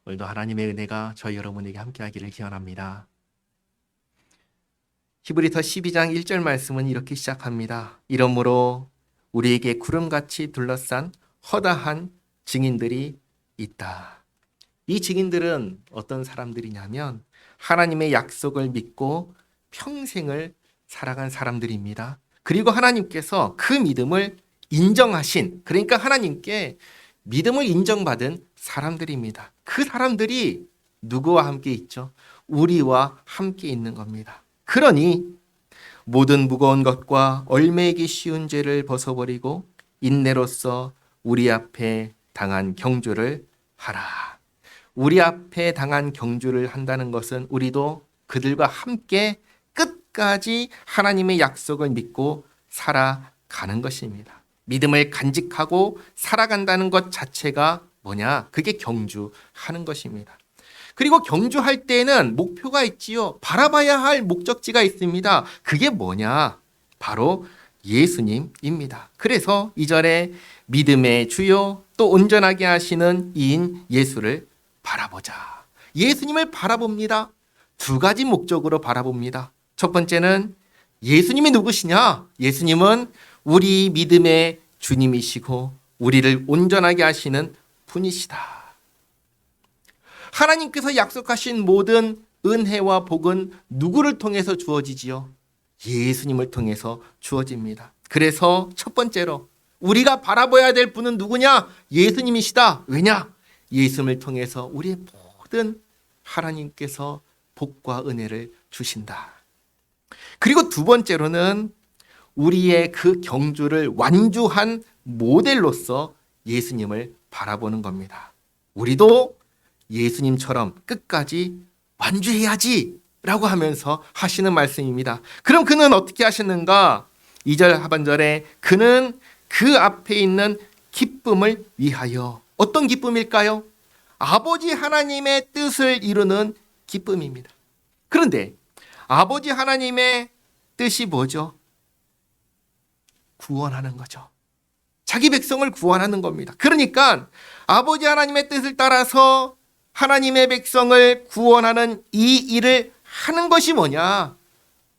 오늘도 하나님의 은혜가 저희 여러분에게 함께하기를 기원합니다. 히브리서 12장 1절 말씀은 이렇게 시작합니다. 이러므로 우리에게 구름같이 둘러싼 허다한 증인들이 있다. 이 증인들은 어떤 사람들이냐면 하나님의 약속을 믿고 평생을 살아간 사람들입니다. 그리고 하나님께서 그 믿음을 인정하신, 그러니까 하나님께 믿음을 인정받은 사람들입니다. 그 사람들이 누구와 함께 있죠? 우리와 함께 있는 겁니다. 그러니 모든 무거운 것과 얽매이기 쉬운 죄를 벗어버리고 인내로써 우리 앞에 당한 경주를 하라. 우리 앞에 당한 경주를 한다는 것은 우리도 그들과 함께 끝까지 하나님의 약속을 믿고 살아가는 것입니다. 믿음을 간직하고 살아간다는 것 자체가 뭐냐? 그게 경주하는 것입니다. 그리고 경주할 때는 목표가 있지요. 바라봐야 할 목적지가 있습니다. 그게 뭐냐? 바로 예수님입니다. 그래서 2절에 믿음의 주요 또 온전하게 하시는 이인 예수를 바라보자. 예수님을 바라봅니다. 두 가지 목적으로 바라봅니다. 첫 번째는 예수님이 누구시냐? 예수님은 우리 믿음의 주님이시고 우리를 온전하게 하시는 분이시다. 하나님께서 약속하신 모든 은혜와 복은 누구를 통해서 주어지지요? 예수님을 통해서 주어집니다. 그래서 첫 번째로 우리가 바라봐야 될 분은 누구냐? 예수님이시다. 왜냐? 예수님을 통해서 우리의 모든 하나님께서 복과 은혜를 주신다. 그리고 두 번째로는 우리의 그 경주를 완주한 모델로서 예수님을 바라보는 겁니다. 우리도 예수님처럼 끝까지 완주해야지 라고 하면서 하시는 말씀입니다. 그럼 그는 어떻게 하셨는가? 2절 하반절에 그는 그 앞에 있는 기쁨을 위하여. 어떤 기쁨일까요? 아버지 하나님의 뜻을 이루는 기쁨입니다. 그런데 아버지 하나님의 뜻이 뭐죠? 구원하는 거죠. 자기 백성을 구원하는 겁니다. 그러니까 아버지 하나님의 뜻을 따라서 하나님의 백성을 구원하는 이 일을 하는 것이 뭐냐?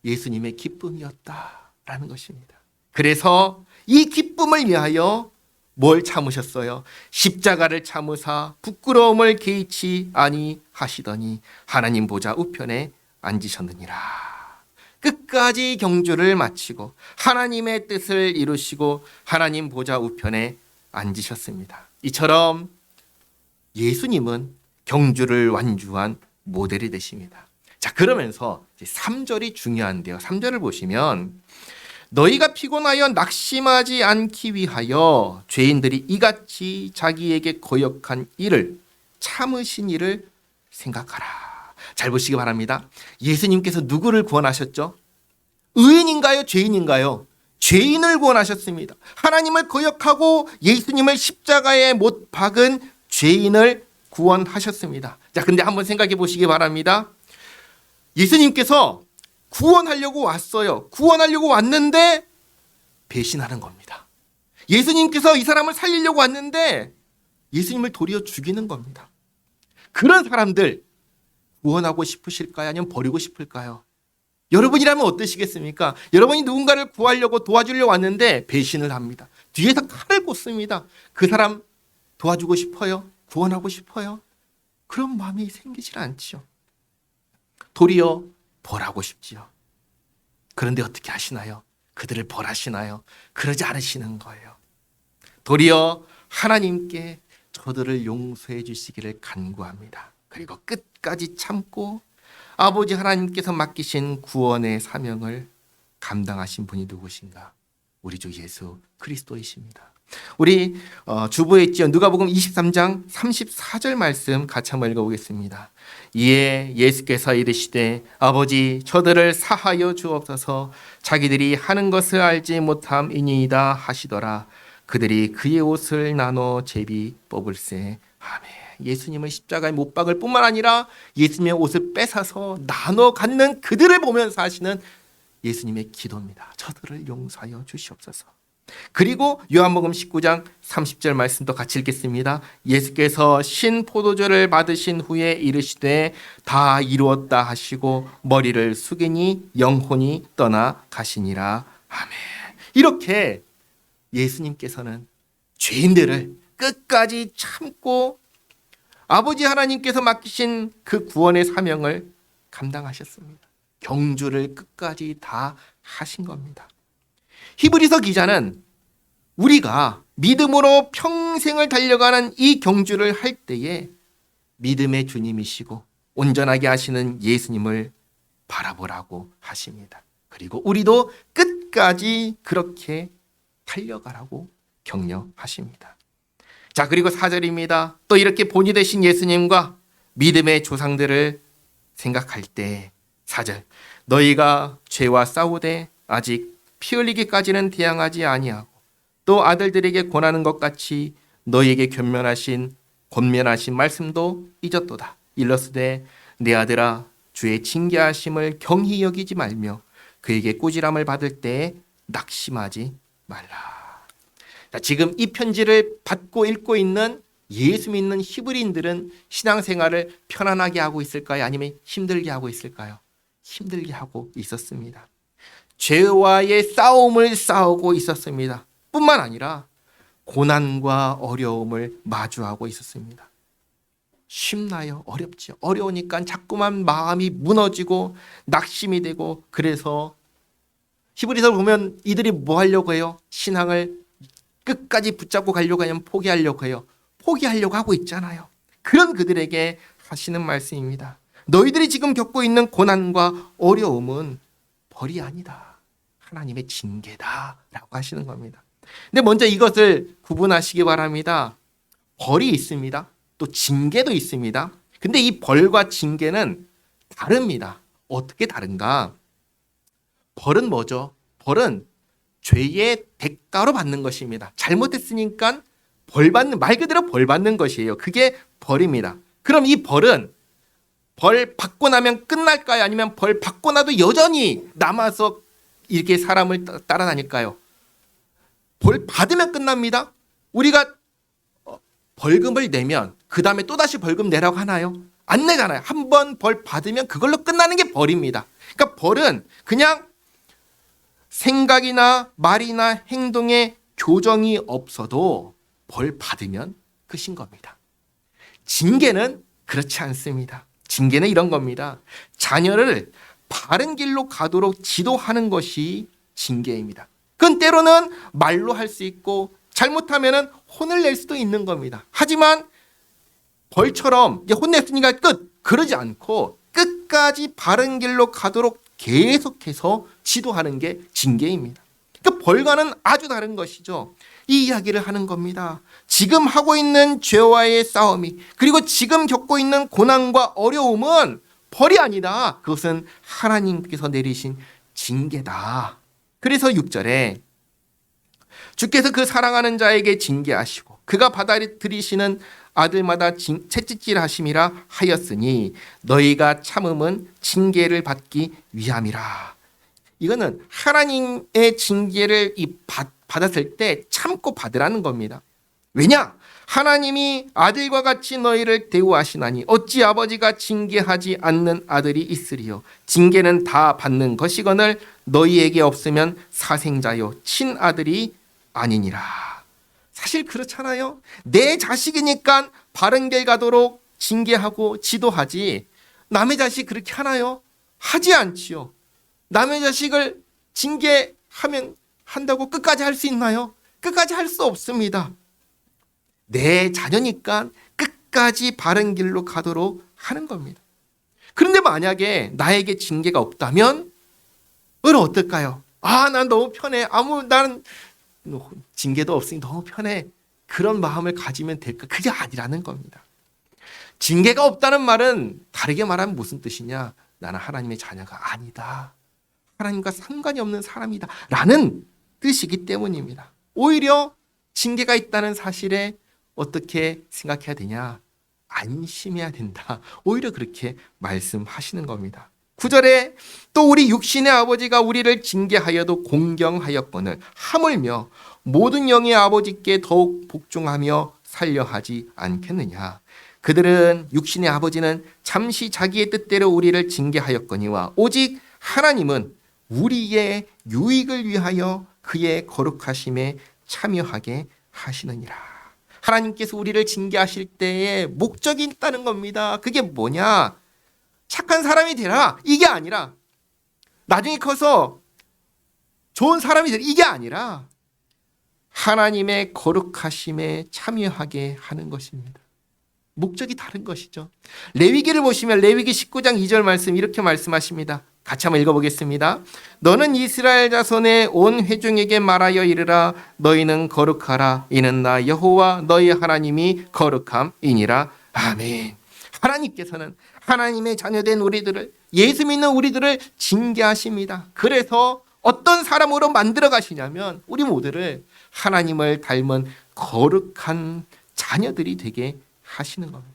예수님의 기쁨이었다라는 것입니다. 그래서 이 기쁨을 위하여 뭘 참으셨어요? 십자가를 참으사 부끄러움을 개의치 아니하시더니 하나님 보좌 우편에 앉으셨느니라. 끝까지 경주를 마치고 하나님의 뜻을 이루시고 하나님 보좌 우편에 앉으셨습니다. 이처럼 예수님은 경주를 완주한 모델이 되십니다. 자, 그러면서 3절이 중요한데요. 3절을 보시면 너희가 피곤하여 낙심하지 않기 위하여 죄인들이 이같이 자기에게 거역한 일을 참으신 일을 생각하라. 잘 보시기 바랍니다. 예수님께서 누구를 구원하셨죠? 의인인가요? 죄인인가요? 죄인을 구원하셨습니다. 하나님을 거역하고 예수님을 십자가에 못 박은 죄인을 구원하셨습니다. 자, 근데 한번 생각해 보시기 바랍니다. 예수님께서 구원하려고 왔어요. 구원하려고 왔는데 배신하는 겁니다. 예수님께서 이 사람을 살리려고 왔는데 예수님을 도리어 죽이는 겁니다. 그런 사람들 구원하고 싶으실까요? 아니면 버리고 싶을까요? 여러분이라면 어떠시겠습니까? 여러분이 누군가를 구하려고 도와주려고 왔는데 배신을 합니다. 뒤에서 칼을 꽂습니다. 그 사람 도와주고 싶어요? 구원하고 싶어요? 그런 마음이 생기질 않지요. 도리어 벌하고 싶지요. 그런데 어떻게 하시나요? 그들을 벌하시나요? 그러지 않으시는 거예요. 도리어 하나님께 저들을 용서해 주시기를 간구합니다. 그리고 끝까지 참고 아버지 하나님께서 맡기신 구원의 사명을 감당하신 분이 누구신가? 우리 주 예수 그리스도이십니다. 우리 주보에 있죠. 누가복음 23장 34절 말씀 같이 한번 읽어보겠습니다. 이에 예수께서 이르시되 아버지 저들을 사하여 주옵소서 자기들이 하는 것을 알지 못함이니이다 하시더라. 그들이 그의 옷을 나눠 제비 뽑을세. 아멘. 예수님을 십자가에 못 박을 뿐만 아니라 예수님의 옷을 뺏어서 나눠 갖는 그들을 보면서 하시는 예수님의 기도입니다. 저들을 용서하여 주시옵소서. 그리고 요한복음 19장 30절 말씀도 같이 읽겠습니다. 예수께서 신 포도주를 받으신 후에 이르시되 다 이루었다 하시고 머리를 숙이니 영혼이 떠나 가시니라. 아멘. 이렇게 예수님께서는 죄인들을 끝까지 참고 아버지 하나님께서 맡기신 그 구원의 사명을 감당하셨습니다. 경주를 끝까지 다 하신 겁니다. 히브리서 기자는 우리가 믿음으로 평생을 달려가는 이 경주를 할 때에 믿음의 주님이시고 온전하게 하시는 예수님을 바라보라고 하십니다. 그리고 우리도 끝까지 그렇게 달려가라고 격려하십니다. 자, 그리고 4절입니다. 또 이렇게 본이 되신 예수님과 믿음의 조상들을 생각할 때 4절 너희가 죄와 싸우되 아직 피 흘리기까지는 대항하지 아니하고 또 아들들에게 권하는 것 같이 너희에게 권면하신 말씀도 잊었도다. 일러스되 내 아들아 주의 징계하심을 경히 여기지 말며 그에게 꾸지람을 받을 때에 낙심하지 말라. 자, 지금 이 편지를 받고 읽고 있는 예수 믿는 히브리인들은 신앙생활을 편안하게 하고 있을까요? 아니면 힘들게 하고 있을까요? 힘들게 하고 있었습니다. 죄와의 싸움을 싸우고 있었습니다. 뿐만 아니라 고난과 어려움을 마주하고 있었습니다. 쉽나요? 어렵죠. 어려우니까 자꾸만 마음이 무너지고 낙심이 되고, 그래서 히브리서를 보면 이들이 뭐 하려고 해요? 신앙을 끝까지 붙잡고 가려고 하면 포기하려고 해요. 포기하려고 하고 있잖아요. 그런 그들에게 하시는 말씀입니다. 너희들이 지금 겪고 있는 고난과 어려움은 벌이 아니다. 하나님의 징계다 라고 하시는 겁니다. 근데 먼저 이것을 구분하시기 바랍니다. 벌이 있습니다. 또 징계도 있습니다. 근데 이 벌과 징계는 다릅니다. 어떻게 다른가? 벌은 뭐죠? 벌은 죄의 대가로 받는 것입니다. 잘못했으니까 말 그대로 벌 받는 것이에요. 그게 벌입니다. 그럼 이 벌은 벌 받고 나면 끝날까요? 아니면 벌 받고 나도 여전히 남아서 이렇게 사람을 따라다닐까요? 벌 받으면 끝납니다. 우리가 벌금을 내면 그 다음에 또다시 벌금 내라고 하나요? 안 내잖아요. 한 번 벌 받으면 그걸로 끝나는 게 벌입니다. 그러니까 벌은 그냥 생각이나 말이나 행동에 교정이 없어도 벌 받으면 끝인 겁니다. 징계는 그렇지 않습니다. 징계는 이런 겁니다. 자녀를 바른 길로 가도록 지도하는 것이 징계입니다. 그건 때로는 말로 할 수 있고 잘못하면 혼을 낼 수도 있는 겁니다. 하지만 벌처럼 이제 혼냈으니까 끝! 그러지 않고 끝까지 바른 길로 가도록 계속해서 지도하는 게 징계입니다. 그러니까 벌과는 아주 다른 것이죠. 이 이야기를 하는 겁니다. 지금 하고 있는 죄와의 싸움이, 그리고 지금 겪고 있는 고난과 어려움은 벌이 아니다. 그것은 하나님께서 내리신 징계다. 그래서 6절에 주께서 그 사랑하는 자에게 징계하시고 그가 받아들이시는 아들마다 채찍질 하심이라 하였으니 너희가 참음은 징계를 받기 위함이라. 이거는 하나님의 징계를 받았을 때 참고 받으라는 겁니다. 왜냐? 하나님이 아들과 같이 너희를 대우하시나니 어찌 아버지가 징계하지 않는 아들이 있으리요. 징계는 다 받는 것이거늘 너희에게 없으면 사생자요 친아들이 아니니라. 사실 그렇잖아요. 내 자식이니까 바른 길 가도록 징계하고 지도하지, 남의 자식 그렇게 하나요? 하지 않지요. 남의 자식을 징계하면 한다고 끝까지 할 수 있나요? 끝까지 할 수 없습니다. 내 자녀니까 끝까지 바른 길로 가도록 하는 겁니다. 그런데 만약에 나에게 징계가 없다면 어떨까요? 난 너무 편해. 나는 징계도 없으니 너무 편해. 그런 마음을 가지면 될까? 그게 아니라는 겁니다. 징계가 없다는 말은 다르게 말하면 무슨 뜻이냐? 나는 하나님의 자녀가 아니다. 하나님과 상관이 없는 사람이다. 라는 뜻이기 때문입니다. 오히려 징계가 있다는 사실에 어떻게 생각해야 되냐? 안심해야 된다. 오히려 그렇게 말씀하시는 겁니다. 9절에 또 우리 육신의 아버지가 우리를 징계하여도 공경하였거늘 하물며 모든 영의 아버지께 더욱 복종하며 살려하지 않겠느냐. 그들은 육신의 아버지는 잠시 자기의 뜻대로 우리를 징계하였거니와 오직 하나님은 우리의 유익을 위하여 그의 거룩하심에 참여하게 하시느니라. 하나님께서 우리를 징계하실 때에 목적이 있다는 겁니다. 그게 뭐냐? 착한 사람이 되라, 이게 아니라, 나중에 커서 좋은 사람이 되라, 이게 아니라 하나님의 거룩하심에 참여하게 하는 것입니다. 목적이 다른 것이죠. 레위기를 보시면 레위기 19장 2절 말씀 이렇게 말씀하십니다. 같이 한번 읽어보겠습니다. 너는 이스라엘 자손의 온 회중에게 말하여 이르라. 너희는 거룩하라. 이는 나 여호와 너희 하나님이 거룩함이니라. 아멘. 하나님께서는 하나님의 자녀된 우리들을, 예수 믿는 우리들을 징계하십니다. 그래서 어떤 사람으로 만들어 가시냐면 우리 모두를 하나님을 닮은 거룩한 자녀들이 되게 하시는 겁니다.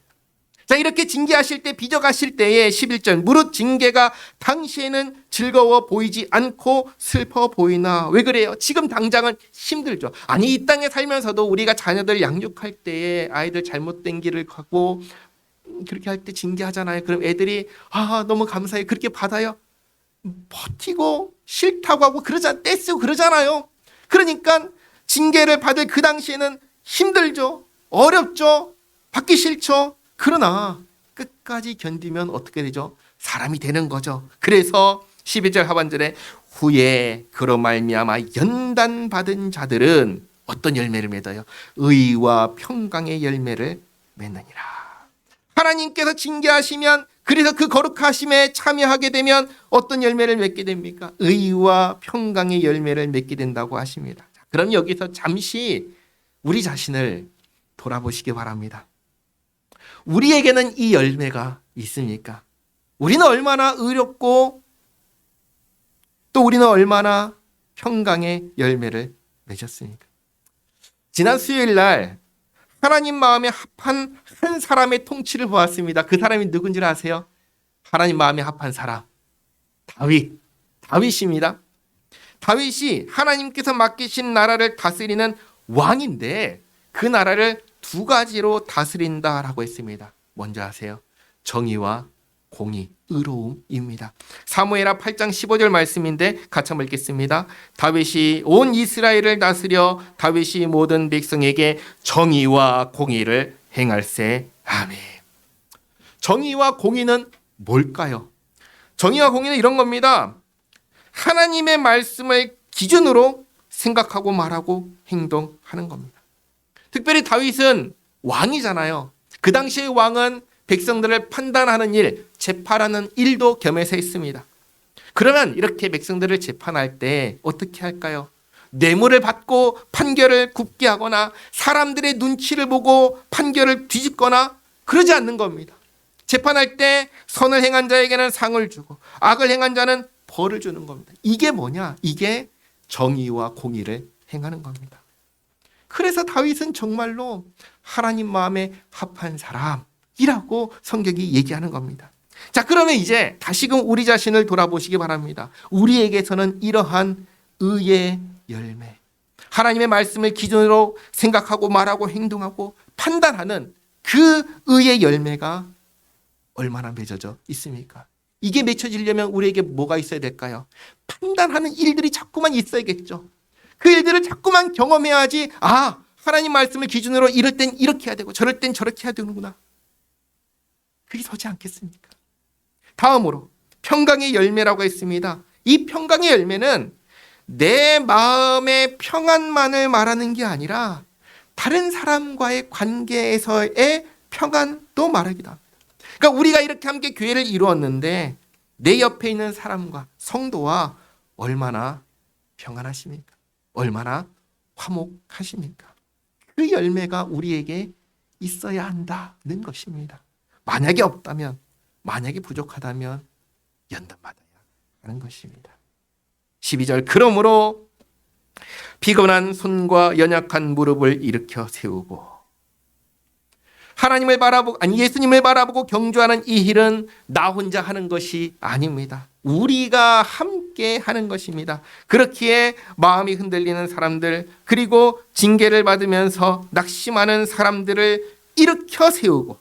자, 이렇게 징계하실 때, 빚어가실 때에 11절 무릇 징계가 당시에는 즐거워 보이지 않고 슬퍼 보이나. 왜 그래요? 지금 당장은 힘들죠. 아니, 이 땅에 살면서도 우리가 자녀들 양육할 때에 아이들 잘못된 길을 가고 그렇게 할 때 징계하잖아요. 그럼 애들이 너무 감사해 그렇게 받아요? 버티고 싫다고 하고 떼쓰고 그러잖아요. 그러니까 징계를 받을 그 당시에는 힘들죠. 어렵죠. 받기 싫죠. 그러나 끝까지 견디면 어떻게 되죠? 사람이 되는 거죠. 그래서 12절 하반절에 후에 그로 말미암아 연단받은 자들은 어떤 열매를 맺어요? 의와 평강의 열매를 맺느니라. 하나님께서 징계하시면, 그래서 그 거룩하심에 참여하게 되면 어떤 열매를 맺게 됩니까? 의와 평강의 열매를 맺게 된다고 하십니다. 그럼 여기서 잠시 우리 자신을 돌아보시기 바랍니다. 우리에게는 이 열매가 있습니까? 우리는 얼마나 의롭고 또 우리는 얼마나 평강의 열매를 맺었습니까? 지난 수요일 날 하나님 마음에 합한 한 사람의 통치를 보았습니다. 그 사람이 누군지 아세요? 하나님 마음에 합한 사람, 다윗입니다. 다윗이 하나님께서 맡기신 나라를 다스리는 왕인데 그 나라를 두 가지로 다스린다라고 했습니다. 먼저 아세요? 정의와 공의, 의로움입니다. 사무엘하 8장 15절 말씀인데 같이 한번 읽겠습니다. 다윗이 온 이스라엘을 다스려 다윗이 모든 백성에게 정의와 공의를 행할세. 아멘. 정의와 공의는 뭘까요? 정의와 공의는 이런 겁니다. 하나님의 말씀을 기준으로 생각하고 말하고 행동하는 겁니다. 특별히 다윗은 왕이잖아요. 그 당시의 왕은 백성들을 판단하는 일, 재판하는 일도 겸해서 했습니다. 그러면 이렇게 백성들을 재판할 때 어떻게 할까요? 뇌물을 받고 판결을 굽게 하거나 사람들의 눈치를 보고 판결을 뒤집거나 그러지 않는 겁니다. 재판할 때 선을 행한 자에게는 상을 주고 악을 행한 자는 벌을 주는 겁니다. 이게 뭐냐? 이게 정의와 공의를 행하는 겁니다. 그래서 다윗은 정말로 하나님 마음에 합한 사람이라고 성경이 얘기하는 겁니다. 자, 그러면 이제 다시금 우리 자신을 돌아보시기 바랍니다. 우리에게서는 이러한 의의 열매, 하나님의 말씀을 기준으로 생각하고 말하고 행동하고 판단하는 그 의의 열매가 얼마나 맺어져 있습니까? 이게 맺혀지려면 우리에게 뭐가 있어야 될까요? 판단하는 일들이 자꾸만 있어야겠죠. 그 일들을 자꾸만 경험해야지, 하나님 말씀을 기준으로 이럴 땐 이렇게 해야 되고 저럴 땐 저렇게 해야 되는구나. 그게 서지 않겠습니까? 다음으로 평강의 열매라고 했습니다. 이 평강의 열매는 내 마음의 평안만을 말하는 게 아니라 다른 사람과의 관계에서의 평안도 말하기도 합니다. 그러니까 우리가 이렇게 함께 교회를 이루었는데 내 옆에 있는 사람과 성도와 얼마나 평안하십니까? 얼마나 화목하십니까? 그 열매가 우리에게 있어야 한다는 것입니다. 만약에 없다면, 만약에 부족하다면 연단받아야 하는 것입니다. 12절 그러므로 피곤한 손과 연약한 무릎을 일으켜 세우고, 하나님을 바라보고 예수님을 바라보고 경주하는 이 일은 나 혼자 하는 것이 아닙니다. 우리가 함께 하는 것입니다. 그렇기에 마음이 흔들리는 사람들, 그리고 징계를 받으면서 낙심하는 사람들을 일으켜 세우고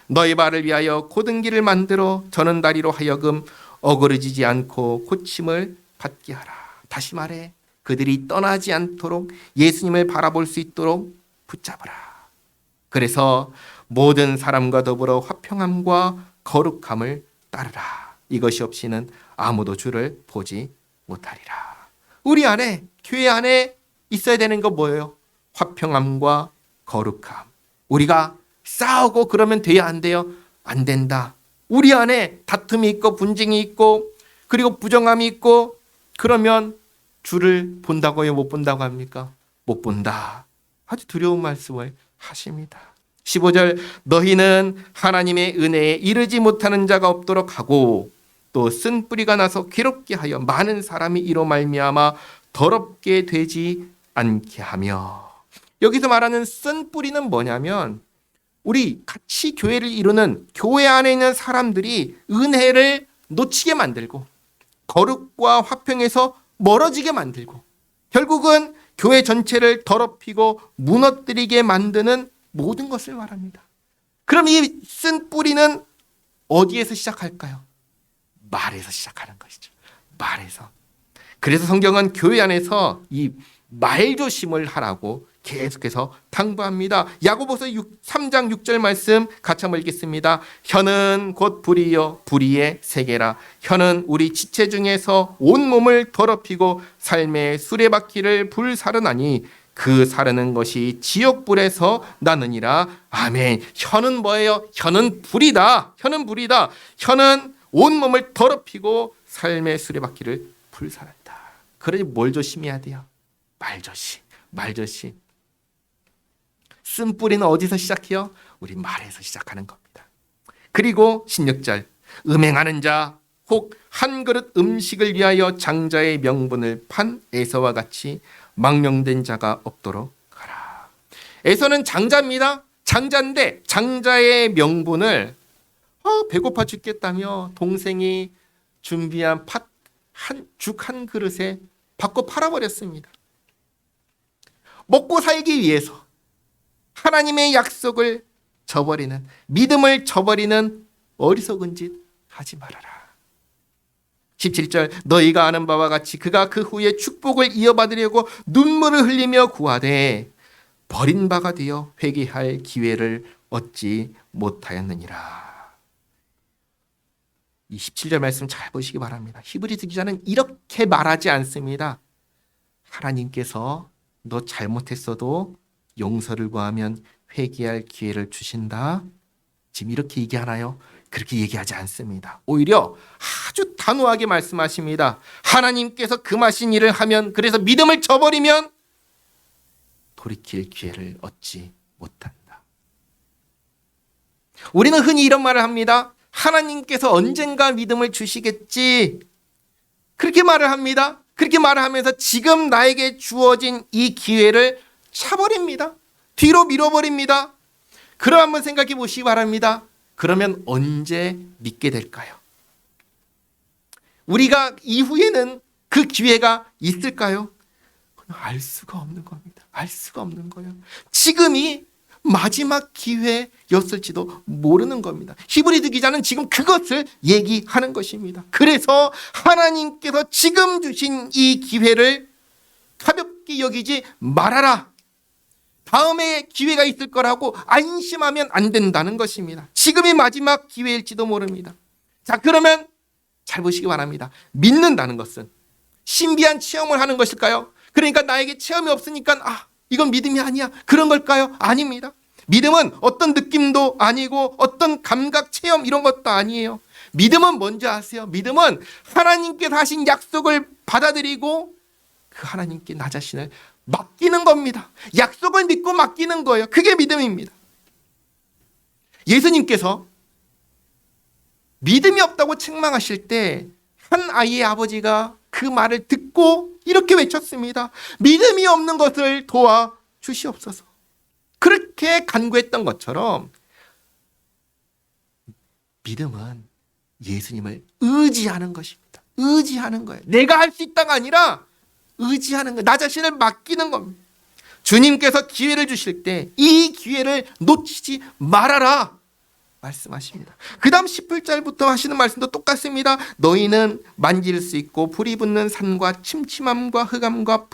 너희 발을 위하여 곧은 길을 만들어 저는 다리로 하여금 어그러지지 않고 고침을 받게 하라. 다시 말해 그들이 떠나지 않도록 예수님을 바라볼 수 있도록 붙잡으라. 그래서 모든 사람과 더불어 화평함과 거룩함을 따르라. 이것이 없이는 아무도 주를 보지 못하리라. 우리 안에, 교회 안에 있어야 되는 거 뭐예요? 화평함과 거룩함. 우리가 싸우고 그러면 돼야 안 돼요? 안 된다. 우리 안에 다툼이 있고 분쟁이 있고 그리고 부정함이 있고 그러면 주를 본다고요? 못 본다고 합니까? 못 본다. 아주 두려운 말씀을 하십니다. 15절 너희는 하나님의 은혜에 이르지 못하는 자가 없도록 하고 또 쓴 뿌리가 나서 괴롭게 하여 많은 사람이 이로 말미암아 더럽게 되지 않게 하며. 여기서 말하는 쓴 뿌리는 뭐냐면 우리 같이 교회를 이루는 교회 안에 있는 사람들이 은혜를 놓치게 만들고 거룩과 화평에서 멀어지게 만들고 결국은 교회 전체를 더럽히고 무너뜨리게 만드는 모든 것을 말합니다. 그럼 이 쓴 뿌리는 어디에서 시작할까요? 말에서 시작하는 것이죠. 말에서. 그래서 성경은 교회 안에서 이 말조심을 하라고 계속해서 당부합니다. 야고보서 3장 6절 말씀 같이 한번 읽겠습니다. 혀는 곧 불이요 불의의 세계라. 혀는 우리 지체 중에서 온몸을 더럽히고 삶의 수레바퀴를 불사르나니 그 사르는 것이 지옥불에서 나느니라. 아멘. 혀는 뭐예요? 혀는 불이다. 혀는 불이다. 혀는 온몸을 더럽히고 삶의 수레바퀴를 불사른다. 그러니 뭘 조심해야 돼요? 말조심. 말조심. 쓴 뿌리는 어디서 시작해요? 우리 말에서 시작하는 겁니다. 그리고 16절 음행하는 자 혹 한 그릇 음식을 위하여 장자의 명분을 판 에서와 같이 망령된 자가 없도록 하라. 에서는 장자입니다. 장자인데 장자의 명분을 배고파 죽겠다며 동생이 준비한 죽 한 그릇에 바꿔 팔아버렸습니다. 먹고 살기 위해서 하나님의 약속을 저버리는, 믿음을 저버리는 어리석은 짓 하지 말아라. 17절 너희가 아는 바와 같이 그가 그 후에 축복을 이어받으려고 눈물을 흘리며 구하되 버린 바가 되어 회개할 기회를 얻지 못하였느니라. 이 17절 말씀 잘 보시기 바랍니다. 히브리서 기자는 이렇게 말하지 않습니다. 하나님께서 너 잘못했어도 용서를 구하면 회개할 기회를 주신다. 지금 이렇게 얘기하나요? 그렇게 얘기하지 않습니다. 오히려 아주 단호하게 말씀하십니다. 하나님께서 금하신 일을 하면, 그래서 믿음을 저버리면 돌이킬 기회를 얻지 못한다. 우리는 흔히 이런 말을 합니다. 하나님께서 언젠가 믿음을 주시겠지. 그렇게 말을 합니다. 그렇게 말을 하면서 지금 나에게 주어진 이 기회를 차버립니다. 뒤로 밀어버립니다. 그럼 한번 생각해 보시기 바랍니다. 그러면 언제 믿게 될까요? 우리가 이후에는 그 기회가 있을까요? 알 수가 없는 겁니다. 알 수가 없는 거예요. 지금이 마지막 기회였을지도 모르는 겁니다. 히브리서 기자는 지금 그것을 얘기하는 것입니다. 그래서 하나님께서 지금 주신 이 기회를 가볍게 여기지 말아라. 다음에 기회가 있을 거라고 안심하면 안 된다는 것입니다. 지금이 마지막 기회일지도 모릅니다. 자, 그러면 잘 보시기 바랍니다. 믿는다는 것은 신비한 체험을 하는 것일까요? 그러니까 나에게 체험이 없으니까 이건 믿음이 아니야. 그런 걸까요? 아닙니다. 믿음은 어떤 느낌도 아니고 어떤 감각, 체험 이런 것도 아니에요. 믿음은 뭔지 아세요? 믿음은 하나님께서 하신 약속을 받아들이고 그 하나님께 나 자신을 맡기는 겁니다. 약속을 믿고 맡기는 거예요. 그게 믿음입니다. 예수님께서 믿음이 없다고 책망하실 때 한 아이의 아버지가 그 말을 듣고 이렇게 외쳤습니다. 믿음이 없는 것을 도와 주시옵소서. 그렇게 간구했던 것처럼 믿음은 예수님을 의지하는 것입니다. 의지하는 거예요. 내가 할 수 있다가 아니라 의지하는 거예요. 나 자신을 맡기는 겁니다. 주님께서 기회를 주실 때 이 기회를 놓치지 말아라 말씀하십니다. 그 다음 18절부터 하시는 말씀도 똑같습니다. 너희는 만질 수 있고 불이 붙는 산과 침침함과 흑암과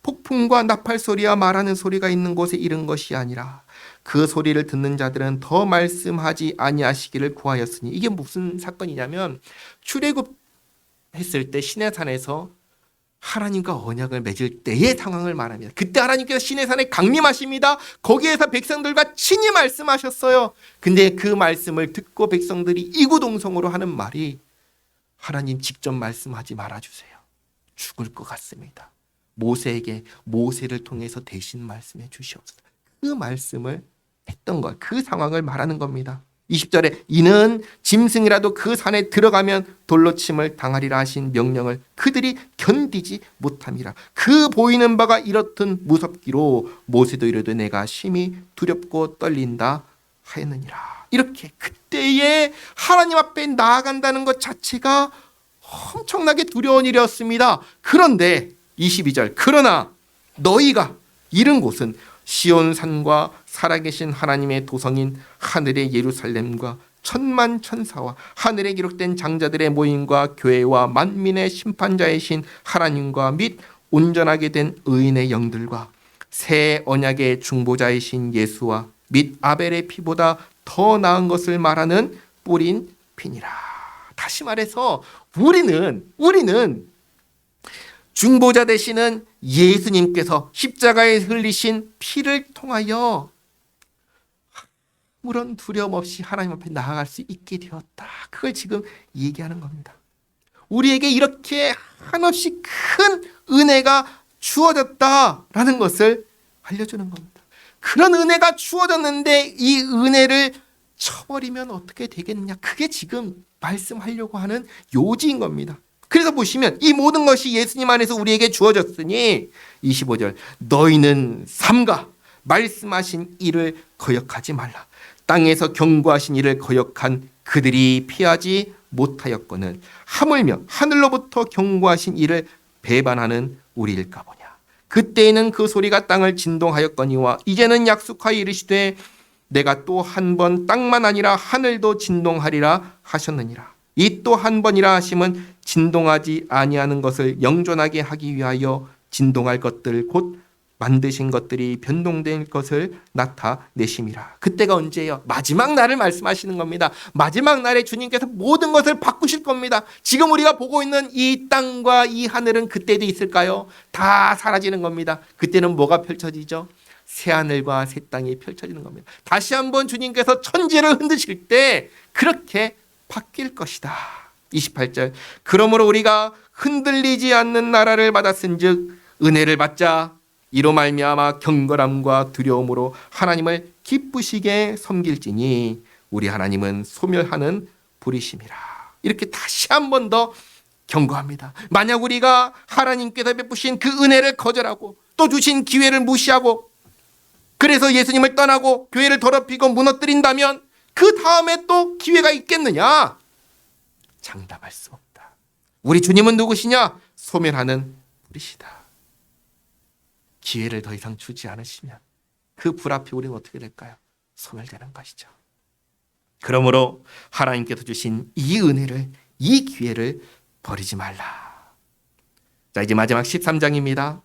폭풍과 나팔 소리와 말하는 소리가 있는 곳에 이른 것이 아니라 그 소리를 듣는 자들은 더 말씀하지 아니하시기를 구하였으니. 이게 무슨 사건이냐면 출애굽했을 때 시내산에서 하나님과 언약을 맺을 때의 상황을 말합니다. 그때 하나님께서 시내산에 강림하십니다. 거기에서 백성들과 친히 말씀하셨어요. 근데 그 말씀을 듣고 백성들이 이구동성으로 하는 말이 하나님 직접 말씀하지 말아주세요. 죽을 것 같습니다. 모세에게 모세를 통해서 대신 말씀해 주시옵소서. 그 말씀을 했던 것, 그 상황을 말하는 겁니다. 20절에 이는 짐승이라도 그 산에 들어가면 돌로 침을 당하리라 하신 명령을 그들이 견디지 못함이라. 그 보이는 바가 이렇든 무섭기로 모세도 이르되 내가 심히 두렵고 떨린다 하였느니라. 이렇게 그때에 하나님 앞에 나아간다는 것 자체가 엄청나게 두려운 일이었습니다. 그런데 22절 그러나 너희가 이른 곳은 시온산과 살아계신 하나님의 도성인 하늘의 예루살렘과 천만 천사와 하늘에 기록된 장자들의 모임과 교회와 만민의 심판자이신 하나님과 및 온전하게 된 의인의 영들과 새 언약의 중보자이신 예수와 및 아벨의 피보다 더 나은 것을 말하는 뿌린 피니라. 다시 말해서 우리는 중보자 되시는 예수님께서 십자가에 흘리신 피를 통하여 아무런 두려움 없이 하나님 앞에 나아갈 수 있게 되었다. 그걸 지금 얘기하는 겁니다. 우리에게 이렇게 한없이 큰 은혜가 주어졌다라는 것을 알려주는 겁니다. 그런 은혜가 주어졌는데 이 은혜를 쳐버리면 어떻게 되겠냐. 그게 지금 말씀하려고 하는 요지인 겁니다. 그래서 보시면 이 모든 것이 예수님 안에서 우리에게 주어졌으니 25절 너희는 삼가 말씀하신 일을 거역하지 말라. 땅에서 경고하신 일을 거역한 그들이 피하지 못하였거늘 하물며 하늘로부터 경고하신 일을 배반하는 우리일까 보냐. 그때에는 그 소리가 땅을 진동하였거니와 이제는 약속하여 이르시되 내가 또 한 번 땅만 아니라 하늘도 진동하리라 하셨느니라. 이 또 한 번이라 하심은 진동하지 아니하는 것을 영존하게 하기 위하여 진동할 것들 곧 만드신 것들이 변동된 것을 나타내심이라. 그때가 언제예요? 마지막 날을 말씀하시는 겁니다. 마지막 날에 주님께서 모든 것을 바꾸실 겁니다. 지금 우리가 보고 있는 이 땅과 이 하늘은 그때도 있을까요? 다 사라지는 겁니다. 그때는 뭐가 펼쳐지죠? 새 하늘과 새 땅이 펼쳐지는 겁니다. 다시 한번 주님께서 천지를 흔드실 때 그렇게 바뀔 것이다. 28절 그러므로 우리가 흔들리지 않는 나라를 받았은즉 은혜를 받자. 이로 말미암아 경건함과 두려움으로 하나님을 기쁘시게 섬길지니 우리 하나님은 소멸하는 불이심이라. 이렇게 다시 한 번 더 경고합니다. 만약 우리가 하나님께서 베푸신 그 은혜를 거절하고 또 주신 기회를 무시하고 그래서 예수님을 떠나고 교회를 더럽히고 무너뜨린다면 그 다음에 또 기회가 있겠느냐? 장담할 수 없다. 우리 주님은 누구시냐? 소멸하는 불이시다. 기회를 더 이상 주지 않으시면 그 불 앞에 우리는 어떻게 될까요? 소멸되는 것이죠. 그러므로 하나님께서 주신 이 은혜를, 이 기회를 버리지 말라. 자, 이제 마지막 13장입니다.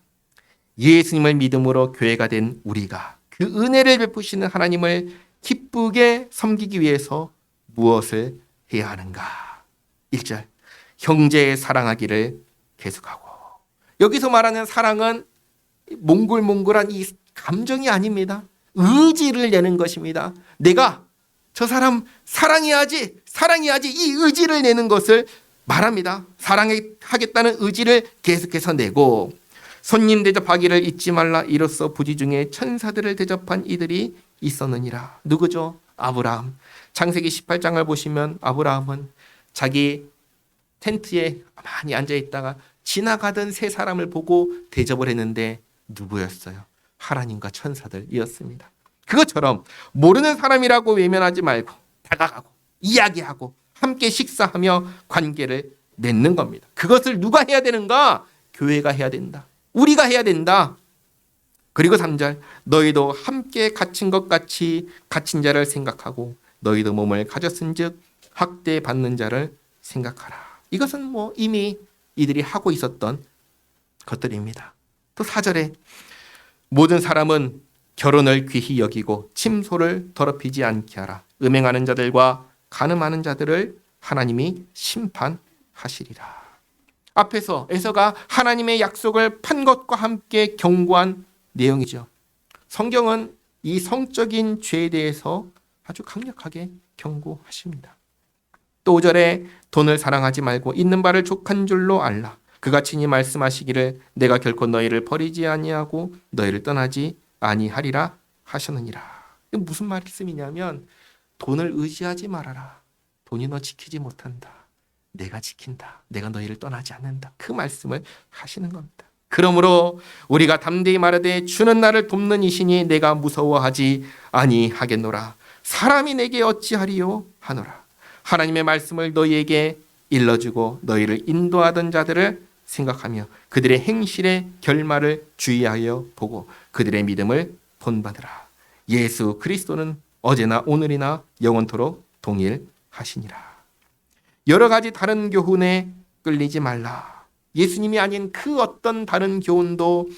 예수님을 믿음으로 교회가 된 우리가 그 은혜를 베푸시는 하나님을 기쁘게 섬기기 위해서 무엇을 해야 하는가? 1절 형제 사랑하기를 계속하고. 여기서 말하는 사랑은 몽골몽골한 이 감정이 아닙니다. 의지를 내는 것입니다. 내가 저 사람 사랑해야지 이 의지를 내는 것을 말합니다. 사랑하겠다는 의지를 계속해서 내고 손님 대접하기를 잊지 말라. 이로써 부지 중에 천사들을 대접한 이들이 있었느니라. 누구죠? 아브라함. 창세기 18장을 보시면 아브라함은 자기 텐트에 많이 앉아있다가 지나가던 세 사람을 보고 대접을 했는데 누구였어요? 하나님과 천사들이었습니다. 그것처럼 모르는 사람이라고 외면하지 말고 다가가고 이야기하고 함께 식사하며 관계를 맺는 겁니다. 그것을 누가 해야 되는가? 교회가 해야 된다. 우리가 해야 된다. 그리고 3절, 너희도 함께 갇힌 것 같이 갇힌 자를 생각하고 너희도 몸을 가졌은즉 학대받는 자를 생각하라. 이것은 이미 이들이 하고 있었던 것들입니다. 또 4절에 모든 사람은 결혼을 귀히 여기고 침소를 더럽히지 않게 하라. 음행하는 자들과 간음하는 자들을 하나님이 심판하시리라. 앞에서 에서가 하나님의 약속을 판 것과 함께 경고한 내용이죠. 성경은 이 성적인 죄에 대해서 아주 강력하게 경고하십니다. 또 5절에 돈을 사랑하지 말고 있는 바를 족한 줄로 알라. 그가 친히 말씀하시기를 내가 결코 너희를 버리지 아니하고 너희를 떠나지 아니하리라 하셨느니라. 이게 무슨 말씀이냐면 돈을 의지하지 말아라. 돈이 너 지키지 못한다. 내가 지킨다. 내가 너희를 떠나지 않는다. 그 말씀을 하시는 겁니다. 그러므로 우리가 담대히 말하되 주는 나를 돕는 이시니 내가 무서워하지 아니하겠노라. 사람이 내게 어찌하리요 하노라. 하나님의 말씀을 너희에게 일러주고 너희를 인도하던 자들을 생각하며 그들의 행실의 결말을 주의하여 보고 그들의 믿음을 본받으라. 예수 그리스도는 어제나 오늘이나 영원토록 동일하시니라. 여러 가지 다른 교훈에 끌리지 말라. 예수님이 아닌 그 어떤 다른 교훈도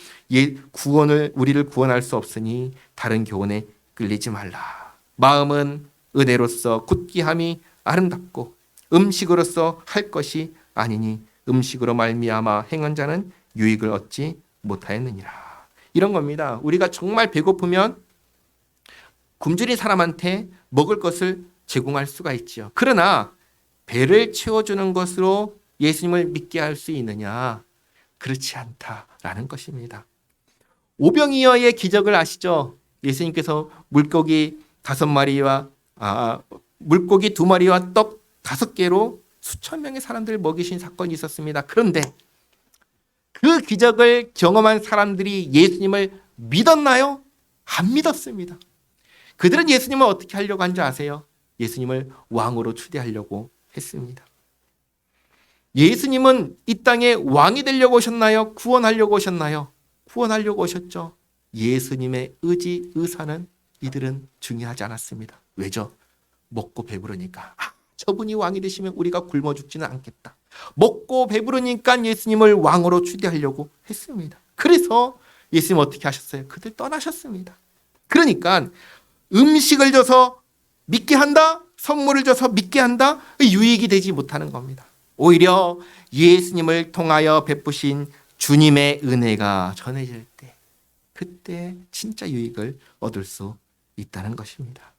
우리를 구원할 수 없으니 다른 교훈에 끌리지 말라. 마음은 은혜로서 굳기함이 아름답고 음식으로서 할 것이 아니니 음식으로 말미암아 행한 자는 유익을 얻지 못하였느니라. 이런 겁니다. 우리가 정말 배고프면 굶주린 사람한테 먹을 것을 제공할 수가 있죠. 그러나 배를 채워주는 것으로 예수님을 믿게 할 수 있느냐? 그렇지 않다라는 것입니다. 오병이어의 기적을 아시죠? 예수님께서 물고기 5마리와 물고기 2마리와 떡 5개로 수천 명의 사람들을 먹이신 사건이 있었습니다. 그런데 그 기적을 경험한 사람들이 예수님을 믿었나요? 안 믿었습니다. 그들은 예수님을 어떻게 하려고 한 줄 아세요? 예수님을 왕으로 추대하려고 했습니다. 예수님은 이 땅에 왕이 되려고 오셨나요? 구원하려고 오셨나요? 구원하려고 오셨죠. 예수님의 의사는 이들은 중요하지 않았습니다. 왜죠? 먹고 배부르니까. 저분이 왕이 되시면 우리가 굶어 죽지는 않겠다. 먹고 배부르니까 예수님을 왕으로 추대하려고 했습니다. 그래서 예수님 어떻게 하셨어요? 그들 떠나셨습니다. 그러니까 음식을 줘서 믿게 한다? 선물을 줘서 믿게 한다? 유익이 되지 못하는 겁니다. 오히려 예수님을 통하여 베푸신 주님의 은혜가 전해질 때 그때 진짜 유익을 얻을 수 있다는 것입니다.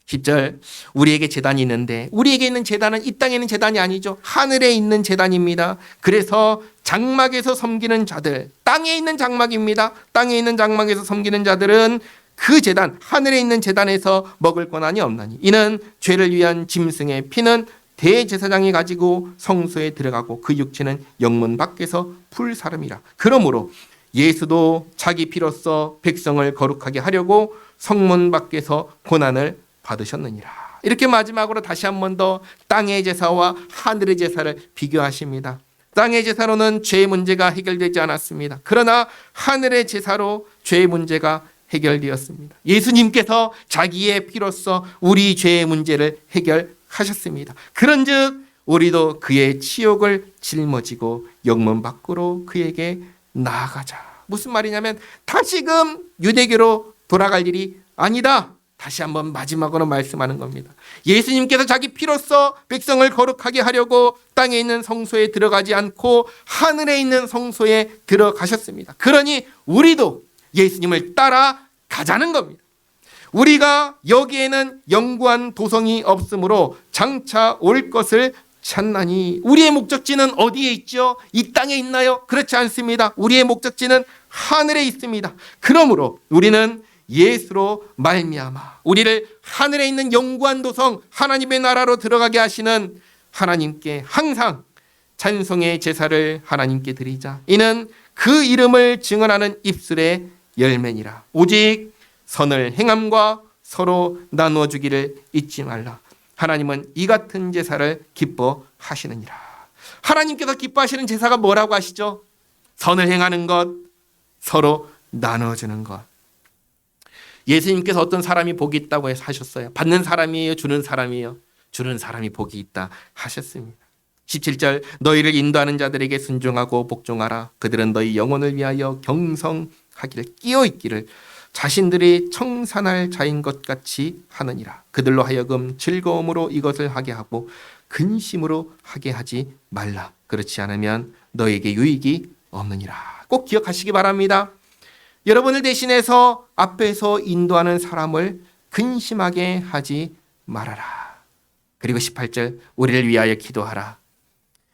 10절 우리에게 제단이 있는데 우리에게 있는 제단은 이 땅에 있는 제단이 아니죠. 하늘에 있는 제단입니다. 그래서 장막에서 섬기는 자들, 땅에 있는 장막입니다. 땅에 있는 장막에서 섬기는 자들은 그 제단, 하늘에 있는 제단에서 먹을 권한이 없나니 이는 죄를 위한 짐승의 피는 대제사장이 가지고 성소에 들어가고 그 육체는 영문 밖에서 풀사름이라. 그러므로 예수도 자기 피로써 백성을 거룩하게 하려고 성문 밖에서 고난을 받으셨느니라. 이렇게 마지막으로 다시 한 번 더 땅의 제사와 하늘의 제사를 비교하십니다. 땅의 제사로는 죄의 문제가 해결되지 않았습니다. 그러나 하늘의 제사로 죄의 문제가 해결되었습니다. 예수님께서 자기의 피로써 우리 죄의 문제를 해결하셨습니다. 그런즉 우리도 그의 치욕을 짊어지고 영문 밖으로 그에게 나아가자. 무슨 말이냐면 다시금 유대교로 돌아갈 일이 아니다. 다시 한번 마지막으로 말씀하는 겁니다. 예수님께서 자기 피로써 백성을 거룩하게 하려고 땅에 있는 성소에 들어가지 않고 하늘에 있는 성소에 들어가셨습니다. 그러니 우리도 예수님을 따라가자는 겁니다. 우리가 여기에는 영구한 도성이 없으므로 장차 올 것을 찾나니 우리의 목적지는 어디에 있죠? 이 땅에 있나요? 그렇지 않습니다. 우리의 목적지는 하늘에 있습니다. 그러므로 우리는 예수로 말미암아 우리를 하늘에 있는 영구한 도성 하나님의 나라로 들어가게 하시는 하나님께 항상 찬송의 제사를 하나님께 드리자. 이는 그 이름을 증언하는 입술의 열매니라. 오직 선을 행함과 서로 나누어 주기를 잊지 말라. 하나님은 이 같은 제사를 기뻐하시느니라. 하나님께서 기뻐하시는 제사가 뭐라고 하시죠? 선을 행하는 것, 서로 나눠주는 것. 예수님께서 어떤 사람이 복이 있다고 하셨어요? 받는 사람이에요? 주는 사람이에요? 주는 사람이 복이 있다 하셨습니다. 17절 너희를 인도하는 자들에게 순종하고 복종하라. 그들은 너희 영혼을 위하여 경성하기를 끼어있기를 자신들이 청산할 자인 것 같이 하느니라. 그들로 하여금 즐거움으로 이것을 하게 하고 근심으로 하게 하지 말라. 그렇지 않으면 너에게 유익이 없느니라. 꼭 기억하시기 바랍니다. 여러분을 대신해서 앞에서 인도하는 사람을 근심하게 하지 말아라. 그리고 18절 우리를 위하여 기도하라.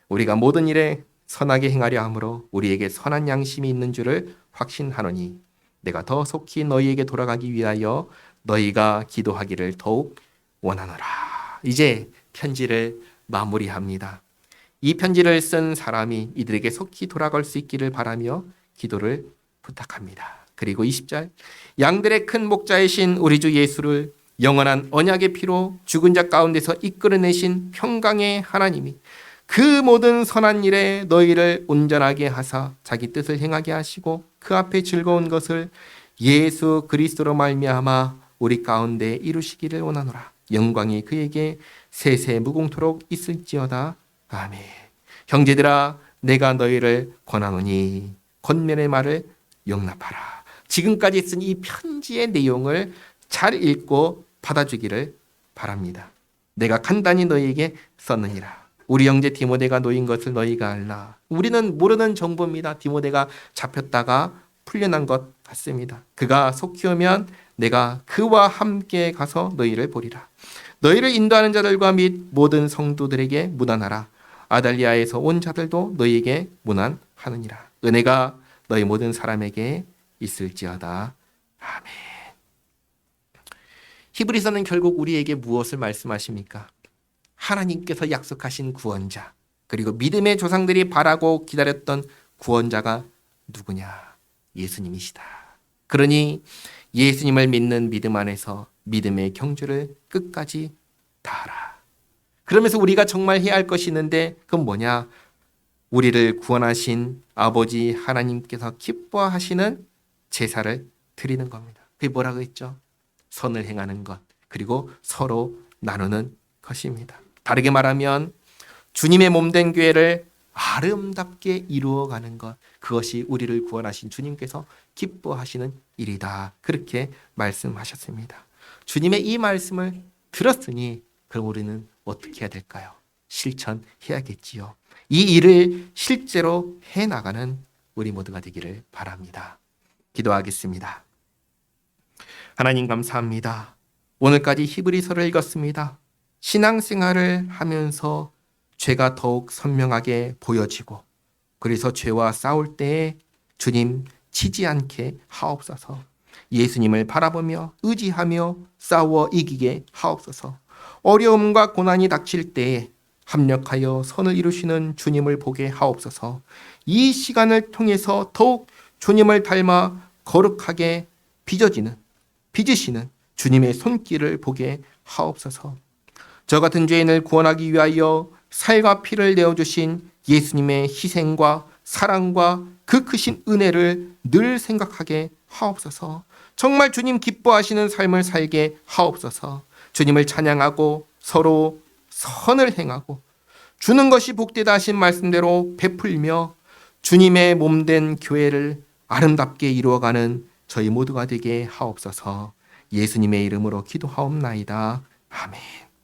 우리가 모든 일에 선하게 행하려 함으로 우리에게 선한 양심이 있는 줄을 확신하노니 내가 더 속히 너희에게 돌아가기 위하여 너희가 기도하기를 더욱 원하노라. 이제 편지를 마무리합니다. 이 편지를 쓴 사람이 이들에게 속히 돌아갈 수 있기를 바라며 기도를 부탁합니다. 그리고 20절 양들의 큰 목자이신 우리 주 예수를 영원한 언약의 피로 죽은 자 가운데서 이끌어내신 평강의 하나님이 그 모든 선한 일에 너희를 온전하게 하사 자기 뜻을 행하게 하시고 그 앞에 즐거운 것을 예수 그리스도로 말미암아 우리 가운데 이루시기를 원하노라. 영광이 그에게 세세 무궁토록 있을지어다. 아멘. 형제들아 내가 너희를 권하노니 권면의 말을 용납하라. 지금까지 쓴 이 편지의 내용을 잘 읽고 받아주기를 바랍니다. 내가 간단히 너희에게 썼느니라. 우리 형제 디모데가 놓인 것을 너희가 알라. 우리는 모르는 정보입니다. 디모데가 잡혔다가 풀려난 것 같습니다. 그가 속히 오면 내가 그와 함께 가서 너희를 보리라. 너희를 인도하는 자들과 및 모든 성도들에게 문안하라. 아달리아에서 온 자들도 너희에게 문안하느니라. 은혜가 너희 모든 사람에게 있을지어다. 아멘. 히브리서는 결국 우리에게 무엇을 말씀하십니까? 하나님께서 약속하신 구원자, 그리고 믿음의 조상들이 바라고 기다렸던 구원자가 누구냐? 예수님이시다. 그러니 예수님을 믿는 믿음 안에서 믿음의 경주를 끝까지 다하라. 그러면서 우리가 정말 해야 할 것이 있는데 그건 뭐냐? 우리를 구원하신 아버지 하나님께서 기뻐하시는 제사를 드리는 겁니다. 그게 뭐라고 했죠? 선을 행하는 것, 그리고 서로 나누는 것입니다. 다르게 말하면 주님의 몸된 교회를 아름답게 이루어가는 것, 그것이 우리를 구원하신 주님께서 기뻐하시는 일이다. 그렇게 말씀하셨습니다. 주님의 이 말씀을 들었으니 그럼 우리는 어떻게 해야 될까요? 실천해야겠지요. 이 일을 실제로 해나가는 우리 모두가 되기를 바랍니다. 기도하겠습니다. 하나님 감사합니다. 오늘까지 히브리서를 읽었습니다. 신앙생활을 하면서 죄가 더욱 선명하게 보여지고 그래서 죄와 싸울 때에 주님 치지 않게 하옵소서. 예수님을 바라보며 의지하며 싸워 이기게 하옵소서. 어려움과 고난이 닥칠 때에 합력하여 선을 이루시는 주님을 보게 하옵소서. 이 시간을 통해서 더욱 주님을 닮아 거룩하게 빚으시는 주님의 손길을 보게 하옵소서. 저 같은 죄인을 구원하기 위하여 살과 피를 내어주신 예수님의 희생과 사랑과 그 크신 은혜를 늘 생각하게 하옵소서. 정말 주님 기뻐하시는 삶을 살게 하옵소서. 주님을 찬양하고 서로 선을 행하고 주는 것이 복되다 하신 말씀대로 베풀며 주님의 몸된 교회를 아름답게 이루어가는 저희 모두가 되게 하옵소서. 예수님의 이름으로 기도하옵나이다. 아멘.